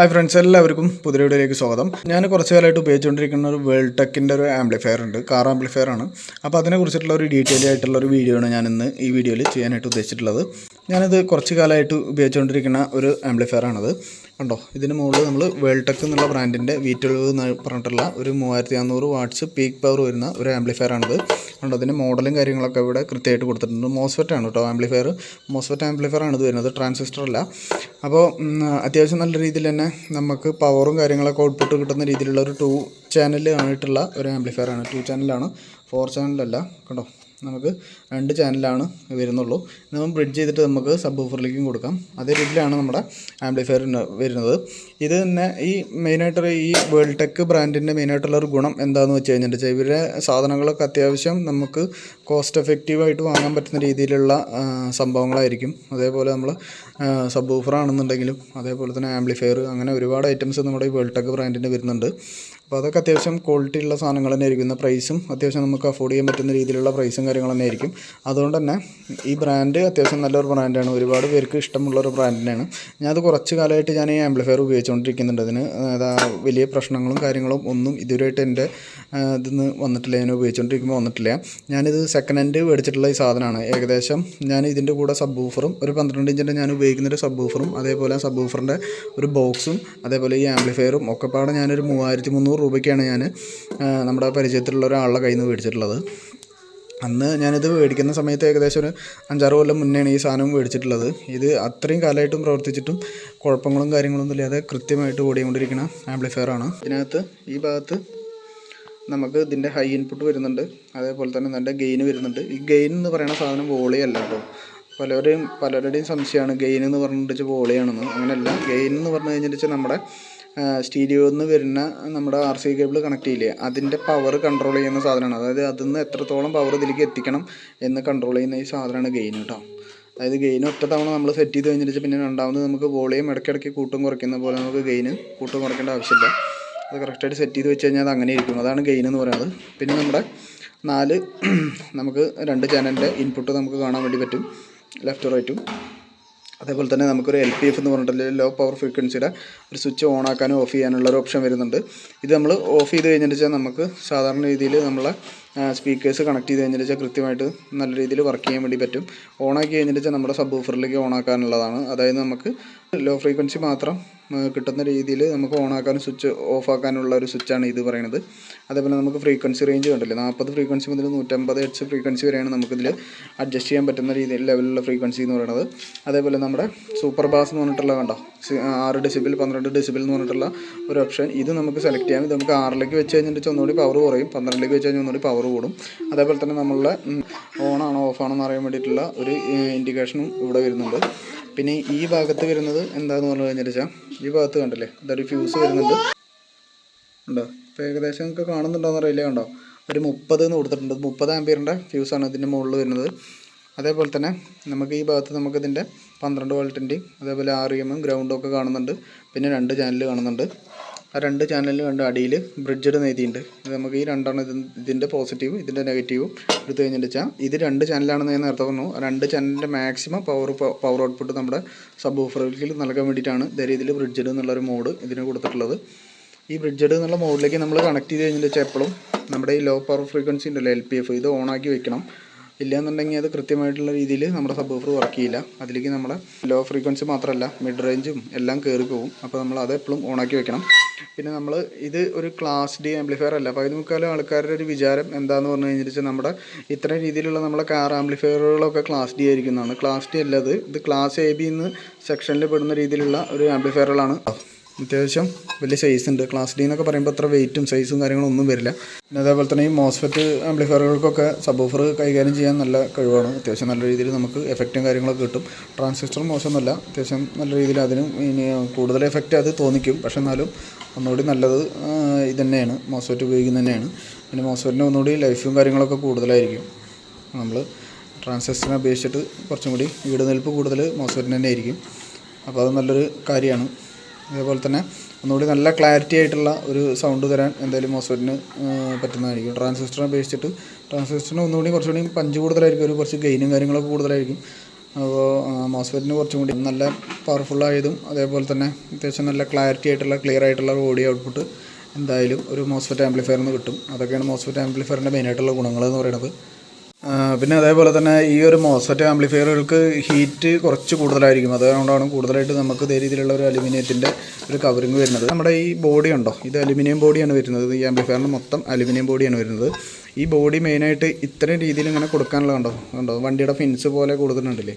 Hi friends, എല്ലാവർക്കും പുതിയ വീഡിയോയിലേക്ക് സ്വാഗതം. ഞാൻ കുറച്ച് കാലമായിട്ട് ഉപയോഗിച്ചുകൊണ്ടിരിക്കുന്ന ഒരു വേൾഡ് ടെക്കിൻ്റെ ഒരു ആംപ്ലിഫയർ ഉണ്ട്, കാർ ആംപ്ലിഫയർ ആണ്. അപ്പോൾ അതിനെക്കുറിച്ചിട്ടുള്ള ഒരു ഡീറ്റെയിൽ ആയിട്ടുള്ള ഒരു വീഡിയോ ആണ് ഞാൻ ഇന്ന് ഈ വീഡിയോയിൽ ചെയ്യാനായിട്ട് ഉദ്ദേശിച്ചിട്ടുള്ളത്. ഞാനിത് കുറച്ച് കാലമായിട്ട് ഉപയോഗിച്ചുകൊണ്ടിരിക്കുന്ന ഒരു ആംപ്ലിഫയർ ആണത്. കണ്ടോ, ഇതിന് മുകളിൽ നമ്മൾ വേൾഡ് ടെക് എന്നുള്ള ബ്രാൻഡിൻ്റെ V12 എന്ന് പറഞ്ഞിട്ടുള്ള ഒരു 3400 വാട്ട്സ് പീക്ക് പവർ വരുന്ന ഒരു ആംപ്ലിഫയർ ആണിത്. കണ്ടോ, അതിൻ്റെ മോഡലും കാര്യങ്ങളൊക്കെ ഇവിടെ കൃത്യമായിട്ട് കൊടുത്തിട്ടുണ്ട്. മോസ്ഫെറ്റ് ആണ് കേട്ടോ ആംപ്ലിഫയർ. മോസ്ഫെറ്റ് ആംപ്ലിഫയർ ആണ് ഇത് വരുന്നത്, ട്രാൻസിസ്റ്റർ അല്ല. അപ്പോൾ അത്യാവശ്യം നല്ല രീതിയിൽ തന്നെ നമുക്ക് പവറും കാര്യങ്ങളൊക്കെ ഔട്ട്പുട്ട് കിട്ടുന്ന രീതിയിലുള്ള ഒരു 2 ചാനൽ ആയിട്ടുള്ള ഒരു ആംപ്ലിഫയർ ആണ്. 2 ചാനലാണ്, 4 ചാനലല്ല. കണ്ടോ, നമുക്ക് 2 ചാനലാണ് വരുന്നുള്ളൂ. നമ്മൾ ബ്രിഡ്ജ് ചെയ്തിട്ട് നമുക്ക് സബ് ഊഫറിലേക്കും കൊടുക്കാം. അതേ രീതിയിലാണ് നമ്മുടെ ആംപ്ലിഫയർ വരുന്നത്. ഇത് തന്നെ ഈ മെയിനായിട്ട് ഈ വേൾഡ് ടെക് ബ്രാൻഡിൻ്റെ മെയിനായിട്ടുള്ളൊരു ഗുണം എന്താണെന്ന് വെച്ച് കഴിഞ്ഞിട്ടുണ്ടെങ്കിൽ, ഇവരുടെ സാധനങ്ങളൊക്കെ അത്യാവശ്യം നമുക്ക് കോസ്റ്റ് എഫക്റ്റീവായിട്ട് വാങ്ങാൻ പറ്റുന്ന രീതിയിലുള്ള സംഭവങ്ങളായിരിക്കും. അതേപോലെ നമ്മൾ സബ് ഊഫർ ആണെന്നുണ്ടെങ്കിലും അതേപോലെ തന്നെ ആംപ്ലിഫയർ, അങ്ങനെ ഒരുപാട് ഐറ്റംസ് നമ്മുടെ ഈ വേൾഡ് ടെക് ബ്രാൻഡിൻ്റെ വരുന്നുണ്ട്. അപ്പോൾ അതൊക്കെ അത്യാവശ്യം ക്വാളിറ്റി ഉള്ള സാധനങ്ങൾ തന്നെ ആയിരിക്കും. പ്രൈസും അത്യാവശ്യം നമുക്ക് അഫോർഡ് ചെയ്യാൻ പറ്റുന്ന രീതിയിലുള്ള പ്രൈസും കാര്യങ്ങൾ തന്നെ ആയിരിക്കും. അതുകൊണ്ട് തന്നെ ഈ ബ്രാൻഡ് അത്യാവശ്യം നല്ലൊരു ബ്രാൻഡാണ്, ഒരുപാട് പേർക്ക് ഇഷ്ടമുള്ളൊരു ബ്രാൻഡിനാണ്. ഞാനത് കുറച്ച് കാലമായിട്ട് ഞാൻ ഈ ആംപ്ലിഫയർ ഉപയോഗിച്ചുകൊണ്ടിരിക്കുന്നുണ്ട്. അതിന് വലിയ പ്രശ്നങ്ങളും കാര്യങ്ങളും ഒന്നും ഇതുവരെയായിട്ട് എൻ്റെ ഇതിന്ന് വന്നിട്ടില്ല, ഞാൻ ഉപയോഗിച്ചുകൊണ്ടിരിക്കുമ്പോൾ വന്നിട്ടില്ല. ഞാനിത് സെക്കൻഡ് ഹാൻഡ് മേടിച്ചിട്ടുള്ള ഈ സാധനമാണ്. ഏകദേശം ഞാൻ ഇതിൻ്റെ കൂടെ സബ് ഊഫറും ഒരു 12 ഇഞ്ചിൻ്റെ ഞാൻ ഉപയോഗിക്കുന്നൊരു സബ് ഊഫറും അതേപോലെ സബ് ഊഫറിൻ്റെ ഒരു ബോക്സും അതേപോലെ ഈ ആംപ്ലിഫയറും ഒക്കെ പാടെ ഞാനൊരു 3300 രൂപയ്ക്കാണ് ഞാൻ നമ്മുടെ പരിചയത്തിലുള്ള ഒരാളുടെ കയ്യിൽ നിന്ന് മേടിച്ചിട്ടുള്ളത്. അന്ന് ഞാനിത് മേടിക്കുന്ന സമയത്ത് ഏകദേശം ഒരു 5-6 കൊല്ലം മുന്നെയാണ് ഈ സാധനം മേടിച്ചിട്ടുള്ളത്. ഇത് അത്രയും കാലമായിട്ടും പ്രവർത്തിച്ചിട്ടും കുഴപ്പങ്ങളും കാര്യങ്ങളൊന്നും ഇല്ലാതെ കൃത്യമായിട്ട് ഓടിക്കൊണ്ടിരിക്കുന്ന ആംപ്ലിഫയറാണ്. ഇതിനകത്ത് ഈ ഭാഗത്ത് നമുക്ക് ഇതിൻ്റെ ഹൈ ഇൻപുട്ട് വരുന്നുണ്ട്, അതേപോലെ തന്നെ നല്ല ഗെയിൻ വരുന്നുണ്ട്. ഈ ഗെയിൻ എന്ന് പറയുന്ന സാധനം വോളിയല്ല കേട്ടോ. പലരുടെയും സംശയമാണ് ഗെയിൻ എന്ന് പറഞ്ഞിട്ട് വോളിയാണെന്ന്. അങ്ങനെയല്ല, ഗെയിൻ എന്ന് പറഞ്ഞു കഴിഞ്ഞിട്ട് നമ്മുടെ സ്റ്റീരിയോ എന്ന് വരുന്ന നമ്മുടെ RC കേബിൾ കണക്ട് ചെയ്യില്ലേ, അതിൻ്റെ പവർ കൺട്രോൾ ചെയ്യുന്ന സാധനമാണ്. അതായത് അതിൽ നിന്ന് എത്രത്തോളം പവർ ഇതിലേക്ക് എത്തിക്കണം എന്ന് കൺട്രോൾ ചെയ്യുന്ന ഈ സാധനമാണ് ഗെയിൻ കേട്ടോ. അതായത് ഗെയിൻ ഒറ്റ തവണ നമ്മൾ സെറ്റ് ചെയ്ത് കഴിഞ്ഞിട്ട് പിന്നെ രണ്ടാമത് നമുക്ക് വോളിയം ഇടയ്ക്കിടയ്ക്ക് കൂട്ടും കുറയ്ക്കുന്ന പോലെ നമുക്ക് ഗെയിന് കൂട്ടും കുറയ്ക്കേണ്ട ആവശ്യമില്ല. അത് കറക്റ്റായിട്ട് സെറ്റ് ചെയ്ത് വെച്ച് കഴിഞ്ഞാൽ അത് അങ്ങനെ ഇരിക്കും. അതാണ് ഗെയിൻ എന്ന് പറയുന്നത്. പിന്നെ നമ്മുടെ 4 നമുക്ക് 2 ചാനലിൻ്റെ ഇൻപുട്ട് നമുക്ക് കാണാൻ വേണ്ടി പറ്റും, ലെഫ്റ്റ് റൈറ്റും. അതേപോലെ തന്നെ നമുക്കൊരു LPF എന്ന് പറഞ്ഞിട്ടുള്ള ലോ പവർ ഫ്രീക്വൻസിയുടെ ഒരു സ്വിച്ച് ഓൺ ആക്കാനും ഓഫ് ചെയ്യാനുള്ള ഒരു ഓപ്ഷൻ വരുന്നുണ്ട്. ഇത് നമ്മൾ ഓഫ് ചെയ്ത് കഴിഞ്ഞിട്ട് നമുക്ക് സാധാരണ രീതിയിൽ നമ്മളെ സ്പീക്കേഴ്സ് കണക്ട് ചെയ്ത് കഴിഞ്ഞിട്ട് കൃത്യമായിട്ട് നല്ല രീതിയിൽ വർക്ക് ചെയ്യാൻ വേണ്ടി പറ്റും. ഓണാക്കി കഴിഞ്ഞിട്ട് നമ്മുടെ സബ് ഊഫറിലേക്ക് ഓണാക്കാനുള്ളതാണ്. അതായത് നമുക്ക് ലോ ഫ്രീക്വൻസി മാത്രം കിട്ടുന്ന രീതിയിൽ നമുക്ക് ഓണാക്കാനും സ്വിച്ച് ഓഫ് ആക്കാനുള്ള ഒരു സ്വിച്ചാണ് ഇത് പറയുന്നത്. അതേപോലെ നമുക്ക് ഫ്രീക്വൻസി റേഞ്ച് കണ്ടില്ലേ, 40 ഫ്രീക്വൻസി മുതൽ 150 ഹെർട്സ് ഫ്രീക്വൻസി വരെയാണ് നമുക്കിതിൽ അഡ്ജസ്റ്റ് ചെയ്യാൻ പറ്റുന്ന രീതിയിൽ ലെവലിലുള്ള ഫ്രീക്വൻസി എന്ന് പറയുന്നത്. അതേപോലെ നമ്മുടെ സൂപ്പർ ബാസ് എന്ന് പറഞ്ഞിട്ടുള്ള കണ്ടോ, 6 ഡെസിബിൾ 12 ഡെസിബിൾ എന്ന് പറഞ്ഞിട്ടുള്ള ഒരു ഓപ്ഷൻ, ഇത് നമുക്ക് സെലക്ട് ചെയ്യാം. ഇത് നമുക്ക് 6ലേക്ക് വെച്ച് കഴിഞ്ഞിട്ട് ഒന്നുകൂടി പവർ കുറയും, 12ലേക്ക് വെച്ച് കഴിഞ്ഞാൽ ഒന്നുകൂടി പവർ കൂടും. അതേപോലെ തന്നെ നമ്മളുടെ ഓണാണോ ഓഫാണോ എന്ന് അറിയാൻ വേണ്ടിയിട്ടുള്ള ഒരു ഇൻഡിക്കേഷനും ഇവിടെ വരുന്നുണ്ട്. പിന്നെ ഈ ഭാഗത്ത് വരുന്നത് എന്താണെന്ന് പറഞ്ഞു കഴിഞ്ഞാൽ, ഈ ഭാഗത്ത് കണ്ടില്ലേ, ഇതൊരു ഫ്യൂസ് വരുന്നുണ്ട് ഉണ്ടോ. ഇപ്പോൾ ഏകദേശം നിങ്ങൾക്ക് കാണുന്നുണ്ടോയെന്ന് അറിയില്ല. കണ്ടോ, ഒരു 30 എന്ന് കൊടുത്തിട്ടുണ്ട്. 30 ആംപിയറിൻ്റെ ഫ്യൂസാണ് ഇതിൻ്റെ മുകളിൽ വരുന്നത്. അതേപോലെ തന്നെ നമുക്ക് ഈ ഭാഗത്ത് നമുക്കിതിൻ്റെ 12 വോൾട്ടിൻ്റെയും അതേപോലെ REM ഗ്രൗണ്ടും ഒക്കെ കാണുന്നുണ്ട്. പിന്നെ 2 ചാനൽ കാണുന്നുണ്ട്. ആ 2 ചാനലിൽ അടിയിൽ ബ്രിഡ്ജഡ് എഴുതിയിട്ടുണ്ട്. അത് നമുക്ക് ഈ രണ്ടാണ് ഇതിൻ്റെ പോസിറ്റീവും ഇതിൻ്റെ നെഗറ്റീവും എടുത്തു കഴിഞ്ഞിട്ട് വെച്ചാൽ ഇത് 2 ചാനലാണെന്ന് ഞാൻ നേരത്തെ പറഞ്ഞു. 2 ചാനലിൻ്റെ മാക്സിമം പവർ ഔട്ട്പുട്ട് നമ്മുടെ സബ് ഊഫറിൽ നൽകാൻ വേണ്ടിയിട്ടാണ് ഇതേ രീതിയിൽ ബ്രിഡ്ജഡ് എന്നുള്ളൊരു മോഡ് ഇതിന് കൊടുത്തിട്ടുള്ളത്. ഈ ബ്രിഡ്ജഡ് എന്നുള്ള മോഡിലേക്ക് നമ്മൾ കണക്ട് ചെയ്ത് കഴിഞ്ഞിട്ട് വെച്ചാൽ എപ്പോഴും നമ്മുടെ ഈ ലോ പവർ ഫ്രീക്വൻസി ഉണ്ടല്ലോ LPF, ഇത് ഓണാക്കി വെക്കണം. ഇല്ലയെന്നുണ്ടെങ്കിൽ അത് കൃത്യമായിട്ടുള്ള രീതിയിൽ നമ്മുടെ സബ് ഊഫർ വർക്ക് ചെയ്യില്ല. അതിലേക്ക് നമ്മുടെ ലോ ഫ്രീക്വൻസി മാത്രമല്ല മിഡ് റേഞ്ചും എല്ലാം കയറി പോകും. അപ്പോൾ നമ്മൾ അത് എപ്പോഴും ഓണാക്കി വെക്കണം. പിന്നെ നമ്മൾ ഇത് ഒരു ക്ലാസ് D ആംപ്ലിഫയർ അല്ല. 15 ആൾക്കാരുടെ ഒരു വിചാരം എന്താണെന്ന് പറഞ്ഞു കഴിഞ്ഞിട്ട് നമ്മുടെ ഇത്തരം രീതിയിലുള്ള നമ്മുടെ കാർ ആംപ്ലിഫയറുകളൊക്കെ ക്ലാസ് D ആയിരിക്കുന്നതാണ്. ക്ലാസ് D അല്ലത്, ഇത് ക്ലാസ് AB എന്ന് സെക്ഷനിൽ പെടുന്ന രീതിയിലുള്ള ഒരു ആംപ്ലിഫയറുകളാണ്. അത്യാവശ്യം വലിയ സൈസ് ഉണ്ട്. ക്ലാസ് D എന്നൊക്കെ പറയുമ്പോൾ അത്ര വെയിറ്റും സൈസും കാര്യങ്ങളും ഒന്നും വരില്ല. പിന്നെ അതേപോലെ തന്നെ ഈ മോസ്ഫെറ്റ് ആംപ്ലിഫയറുകൾക്കൊക്കെ സബ് ഊഫർ കൈകാര്യം ചെയ്യാൻ നല്ല കഴിവാണ്. അത്യാവശ്യം നല്ല രീതിയിൽ നമുക്ക് എഫക്റ്റും കാര്യങ്ങളൊക്കെ കിട്ടും. ട്രാൻസിസ്റ്റർ മോശമൊന്നുമല്ല, അത്യാവശ്യം നല്ല രീതിയിൽ അതിനും ഇനി കൂടുതൽ എഫക്റ്റ് അത് തോന്നിക്കും. പക്ഷെ എന്നാലും ഒന്നുകൂടി നല്ലത് ഇത് തന്നെയാണ്, മോസ്ഫെറ്റ് ഉപയോഗിക്കുന്നത് തന്നെയാണ്. പിന്നെ മോസ്ഫെറ്റിന് ഒന്നുകൂടി ലൈഫും കാര്യങ്ങളൊക്കെ കൂടുതലായിരിക്കും. നമ്മൾ ട്രാൻസിസ്റ്ററിനെ അപേക്ഷിച്ചിട്ട് കുറച്ചും കൂടി ഈടുനിൽപ്പ് കൂടുതൽ മോസ്ഫെറ്റിന് തന്നെ ആയിരിക്കും. അപ്പോൾ അത് നല്ലൊരു കാര്യമാണ്. അതേപോലെ തന്നെ ഒന്നുകൂടി നല്ല ക്ലാരിറ്റി ആയിട്ടുള്ള ഒരു സൗണ്ട് തരാൻ എന്തായാലും മോസ്ഫെറ്റിന് പറ്റുന്നതായിരിക്കും. ട്രാൻസിസ്റ്ററിനെ അപേക്ഷിച്ചിട്ട് ട്രാൻസിസ്റ്ററിന് ഒന്നുകൂടി കുറച്ചുകൂടി പഞ്ച് കൂടുതലായിരിക്കും, ഒരു കുറച്ച് ഗെയിനും കാര്യങ്ങളൊക്കെ കൂടുതലായിരിക്കും. അപ്പോൾ മോസ്ഫെറ്റിന് കുറച്ചും കൂടി നല്ല പവർഫുള്ളായതും അതേപോലെ തന്നെ അത്യാവശ്യം നല്ല ക്ലാരിറ്റി ആയിട്ടുള്ള ക്ലിയർ ആയിട്ടുള്ള ഓഡിയോ ഔട്ട്പുട്ട് എന്തായാലും ഒരു മോസ്ഫെറ്റ് ആംപ്ലിഫയറിൽ നിന്ന് കിട്ടും. അതൊക്കെയാണ് മോസ്ഫെറ്റ് ആംപ്ലിഫയറിൻ്റെ മെയിനായിട്ടുള്ള ഗുണങ്ങൾ എന്ന് പറയുന്നത്. പിന്നെ അതേപോലെ തന്നെ ഈ ഒരു മോസ്ഫെറ്റ് ആംപ്ലിഫയറുകൾക്ക് ഹീറ്റ് കുറച്ച് കൂടുതലായിരിക്കും. അതുകൊണ്ടാണ് കൂടുതലായിട്ട് നമുക്ക് ഇതേ രീതിയിലുള്ള ഒരു അലുമിനിയത്തിൻ്റെ ഒരു കവറിങ് വരുന്നത്. നമ്മുടെ ഈ ബോഡി ഉണ്ടോ, ഇത് അലുമിനിയം ബോഡിയാണ് വരുന്നത്. ഈ ആംപ്ലിഫയറിന് മൊത്തം അലുമിനിയം ബോഡിയാണ് വരുന്നത്. ഈ ബോഡി മെയിനായിട്ട് ഇത്രയും രീതിയിൽ ഇങ്ങനെ കൊടുക്കാനുള്ള കണ്ടോ വണ്ടിയുടെ ഫിൻസ് പോലെ കൊടുക്കുന്നുണ്ടല്ലേ.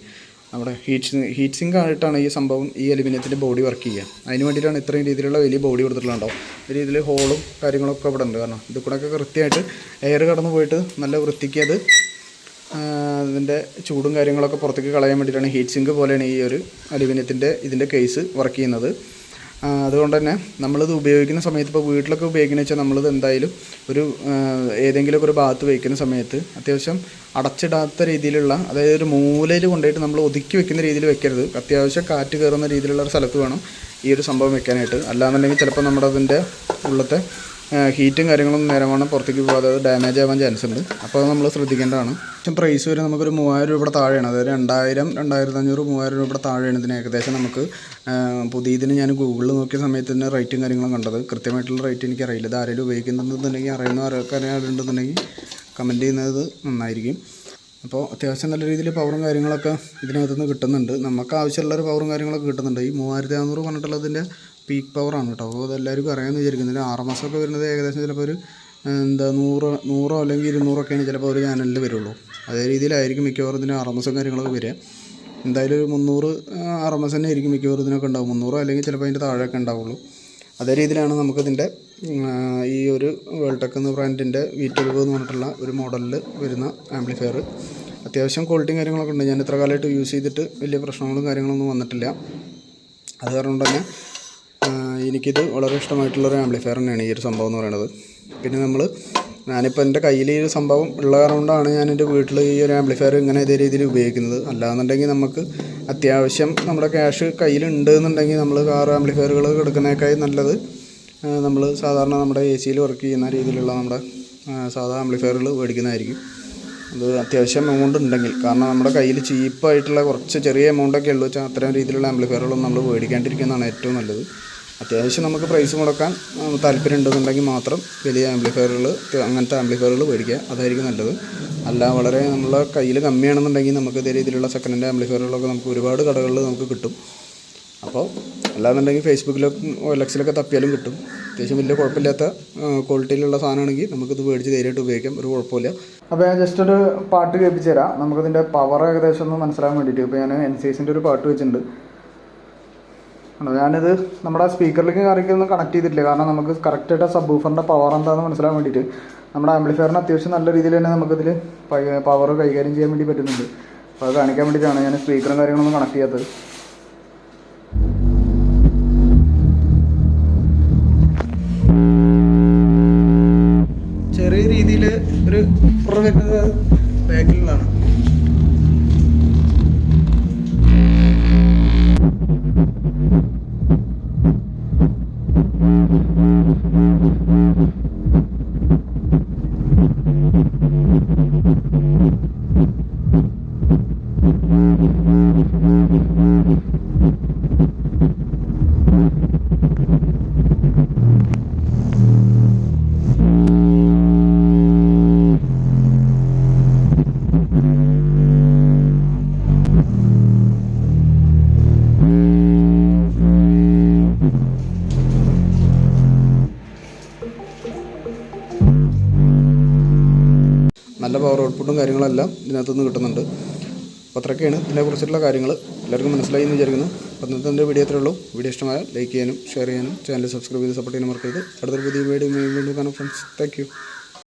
നമ്മുടെ ഹീറ്റ് സിങ്ക് ആയിട്ടാണ് ഈ സംഭവം, ഈ അലുമിനിയത്തിൻ്റെ ബോഡി വർക്ക് ചെയ്യുക. അതിന് വേണ്ടിയിട്ടാണ് ഇത്രയും രീതിയിലുള്ള വലിയ ബോഡി കൊടുത്തിട്ടുണ്ടോ. ഈ രീതിയിൽ ഹോളും കാര്യങ്ങളൊക്കെ ഇവിടെ ഉണ്ട്. കാരണം ഇത് കൂടെയൊക്കെ കൃത്യമായിട്ട് എയർ കടന്നു പോയിട്ട് നല്ല വൃത്തിക്ക് അത് അതിൻ്റെ ചൂടും കാര്യങ്ങളൊക്കെ പുറത്തേക്ക് കളയാൻ വേണ്ടിയിട്ടാണ് ഹീറ്റ് സിങ്ക് പോലെയാണ് ഈ ഒരു അലുമിനിയത്തിൻ്റെ ഇതിൻ്റെ കേസ് വർക്ക് ചെയ്യുന്നത്. അതുകൊണ്ട് തന്നെ നമ്മളിത് ഉപയോഗിക്കുന്ന സമയത്ത്, ഇപ്പോൾ വീട്ടിലൊക്കെ ഉപയോഗിക്കുന്നത് വെച്ചാൽ നമ്മളിത് എന്തായാലും ഒരു ഏതെങ്കിലുമൊക്കെ ഒരു ഭാഗത്ത് വയ്ക്കുന്ന സമയത്ത് അത്യാവശ്യം അടച്ചിടാത്ത രീതിയിലുള്ള, അതായത് ഒരു മൂലയിൽ കൊണ്ടുപോയിട്ട് നമ്മൾ ഒതുക്കി വെക്കുന്ന രീതിയിൽ വെക്കരുത്. അത്യാവശ്യം കാറ്റ് കയറുന്ന രീതിയിലുള്ള ഒരു സ്ഥലത്ത് വേണം ഈ ഒരു സംഭവം വെക്കാനായിട്ട്. അല്ലാന്നുണ്ടെങ്കിൽ ചിലപ്പോൾ നമ്മുടെ അതിൻ്റെ ഉള്ളത്തെ ഹീറ്റും കാര്യങ്ങളൊന്നും നേരമാണ് പുറത്തേക്ക് പോകാതെ അത് ഡാമേജ് ആവാൻ ചാൻസ് ഉണ്ട്. അപ്പോൾ അത് നമ്മൾ ശ്രദ്ധിക്കേണ്ടതാണ്. പ്രൈസ് വരെ നമുക്കൊരു 3000 രൂപയുടെ താഴെയാണ്. അതായത് 2000, 2500, 3000 രൂപയുടെ താഴെയാണ് ഇതിന് ഏകദേശം. നമുക്ക് പുതിയതിന് ഞാൻ ഗൂഗിളിൽ നോക്കിയ സമയത്ത് തന്നെ റേറ്റും കാര്യങ്ങളും കണ്ടത്. കൃത്യമായിട്ടുള്ള റേറ്റ് എനിക്കറിയില്ല. ഇത് ആരെങ്കിലും ഉപയോഗിക്കുന്നുണ്ടെന്നുണ്ടെങ്കിൽ, അറിയുന്ന ആളുണ്ടെന്നുണ്ടെങ്കിൽ കമൻറ്റ് ചെയ്യുന്നത് നന്നായിരിക്കും. അപ്പോൾ അത്യാവശ്യം നല്ല രീതിയിൽ പവറും കാര്യങ്ങളൊക്കെ ഇതിനകത്തുനിന്ന് കിട്ടുന്നുണ്ട്. നമുക്ക് ആവശ്യമുള്ളൊരു പവറും കാര്യങ്ങളൊക്കെ കിട്ടുന്നുണ്ട്. ഈ 3600 പറഞ്ഞിട്ടുള്ളതിൻ്റെ പീക്ക് പവറാണ് കേട്ടോ. അപ്പോൾ അതെല്ലാവർക്കും അറിയാമെന്ന് വിചാരിക്കുന്നില്ല. RMS ഒക്കെ വരുന്നത് ഏകദേശം ചിലപ്പോൾ ഒരു 100 അല്ലെങ്കിൽ 200 ചിലപ്പോൾ ഒരു ചാനലിൽ വരുള്ളൂ. അതേ രീതിയിലായിരിക്കും മിക്കവാറും ഇതിന് RMSും കാര്യങ്ങളൊക്കെ വരിക. എന്തായാലും ഒരു 300 RMS തന്നെ ആയിരിക്കും മിക്കവാറും ഇതിനൊക്കെ ഉണ്ടാവും. 300 അല്ലെങ്കിൽ ചിലപ്പോൾ അതിൻ്റെ താഴെയൊക്കെ ഉണ്ടാവുള്ളൂ. അതേ രീതിയിലാണ് നമുക്കിതിൻ്റെ ഈ ഒരു വേൾടെക് എന്ന ബ്രാൻഡിൻ്റെ V12 എന്ന് പറഞ്ഞിട്ടുള്ള ഒരു മോഡലിൽ വരുന്ന ആംപ്ലിഫയർ. അത്യാവശ്യം ക്വാളിറ്റിയും കാര്യങ്ങളൊക്കെ ഉണ്ട്. ഞാൻ ഇത്ര കാലമായിട്ട് യൂസ് ചെയ്തിട്ട് വലിയ പ്രശ്നങ്ങളും കാര്യങ്ങളൊന്നും വന്നിട്ടില്ല. അത് കാരണം തന്നെ എനിക്കിത് വളരെ ഇഷ്ടമായിട്ടുള്ളൊരു ആംപ്ലിഫയർ തന്നെയാണ് ഈ ഒരു സംഭവം എന്ന് പറയുന്നത്. പിന്നെ ഞാനിപ്പോൾ എൻ്റെ കയ്യിൽ ഈ ഒരു സംഭവം ഉള്ള കാരണം കൊണ്ടാണ് ഞാൻ എൻ്റെ വീട്ടിൽ ഈ ഒരു ആംപ്ലിഫയർ ഇങ്ങനെ ഇതേ രീതിയിൽ ഉപയോഗിക്കുന്നത്. അല്ലാന്നുണ്ടെങ്കിൽ നമുക്ക് അത്യാവശ്യം നമ്മുടെ ക്യാഷ് കയ്യിലുണ്ട് എന്നുണ്ടെങ്കിൽ നമ്മൾ കാർ ആംപ്ലിഫയറുകൾ എടുക്കുന്നതിനേക്കായി നല്ലത് നമ്മൾ സാധാരണ നമ്മുടെ AC വർക്ക് ചെയ്യുന്ന രീതിയിലുള്ള നമ്മുടെ സാധാ ആംപ്ലിഫയറുകൾ മേടിക്കുന്നതായിരിക്കും. അത് അത്യാവശ്യം എമൗണ്ട് ഉണ്ടെങ്കിൽ. കാരണം നമ്മുടെ കയ്യിൽ ചീപ്പായിട്ടുള്ള കുറച്ച് ചെറിയ എമൗണ്ടൊക്കെ ഉള്ളൂ വെച്ചാൽ അത്തരം രീതിയിലുള്ള ആംപ്ലിഫയറുകളൊന്നും നമ്മൾ മേടിക്കാണ്ടിരിക്കുന്നതാണ് ഏറ്റവും നല്ലത്. അത്യാവശ്യം നമുക്ക് പ്രൈസ് മുടക്കാൻ താല്പര്യം ഉണ്ടെന്നുണ്ടെങ്കിൽ മാത്രം വലിയ ആംപ്ലിഫയറുകൾ, അങ്ങനത്തെ ആംപ്ലിഫയറുകൾ മേടിക്കുക, അതായിരിക്കും നല്ലത്. അല്ല വളരെ നമ്മളെ കയ്യിൽ കമ്മിയാണെന്നുണ്ടെങ്കിൽ നമുക്ക് ഇതേ രീതിയിലുള്ള സെക്കൻഡ് ഹാൻഡ് ആംപ്ലിഫയറുകളൊക്കെ നമുക്ക് ഒരുപാട് കടകളിൽ നമുക്ക് കിട്ടും. അപ്പോൾ അല്ലാന്നുണ്ടെങ്കിൽ ഫേസ്ബുക്കിലൊക്കെ OLX തപ്പിയാലും കിട്ടും. അത്യാവശ്യം വലിയ കുഴപ്പമില്ലാത്ത ക്വാളിറ്റിയിലുള്ള സാധനമാണെങ്കിൽ നമുക്കിത് മേടിച്ച് ധൈര്യമായിട്ട് ഉപയോഗിക്കാം, ഒരു കുഴപ്പമില്ല. അപ്പോൾ ഞാൻ ജസ്റ്റ് ഒരു പാട്ട് കേൾപ്പിച്ച് തരാം. നമുക്കതിൻ്റെ പവർ ഏകദേശം ഒന്ന് മനസ്സിലാകാൻ വേണ്ടിയിട്ട്. ഇപ്പോൾ ഞാൻ NCSൻ്റെ ഒരു പാട്ട് വെച്ചിട്ടുണ്ട്. ഞാനിത് നമ്മുടെ സ്പീക്കറിലേക്ക് കാര്യമൊന്നും കണക്ട് ചെയ്തിട്ടില്ല. കാരണം നമുക്ക് കറക്റ്റായിട്ട് സബ് വൂഫറിൻ്റെ പവർ എന്താണെന്ന് മനസ്സിലാകാൻ വേണ്ടിയിട്ട്. നമ്മുടെ ആംപ്ലിഫയറിന് അത്യാവശ്യം നല്ല രീതിയിൽ തന്നെ നമുക്കിതിൽ പവർ കൈകാര്യം ചെയ്യാൻ വേണ്ടി പറ്റുന്നുണ്ട്. അപ്പോൾ അത് കാണിക്കാൻ വേണ്ടിയിട്ടാണ് ഞാൻ സ്പീക്കറും കാര്യങ്ങളൊന്നും കണക്ട് ചെയ്യാത്തത്. ചെറിയ രീതിയിൽ ഒരു വരുന്നത് ബാക്കിലുള്ളതാണ്. നല്ല പവർ ഔട്ട്പുട്ടും കാര്യങ്ങളെല്ലാം ഇതിനകത്തുനിന്ന് കിട്ടുന്നുണ്ട്. അപ്പോൾ അത്രയൊക്കെയാണ് ഇതിനെക്കുറിച്ചിട്ടുള്ള കാര്യങ്ങൾ. എല്ലാവർക്കും മനസ്സിലായി എന്ന് വിചാരിക്കുന്നു. അപ്പോൾ ഇന്നത്തെ വീഡിയോ അത്രേ ഉള്ളൂ. വീഡിയോ ഇഷ്ടമായാൽ ലൈക്ക് ചെയ്യാനും ഷെയർ ചെയ്യാനും ചാനൽ സബ്സ്ക്രൈബ് ചെയ്ത് സപ്പോർട്ട് ചെയ്യാനും മറക്കരുത്. അടുത്തൊരു പുതിയ വീഡിയോ വീണ്ടും കാണാം ഫ്രണ്ട്സ്. Thank you.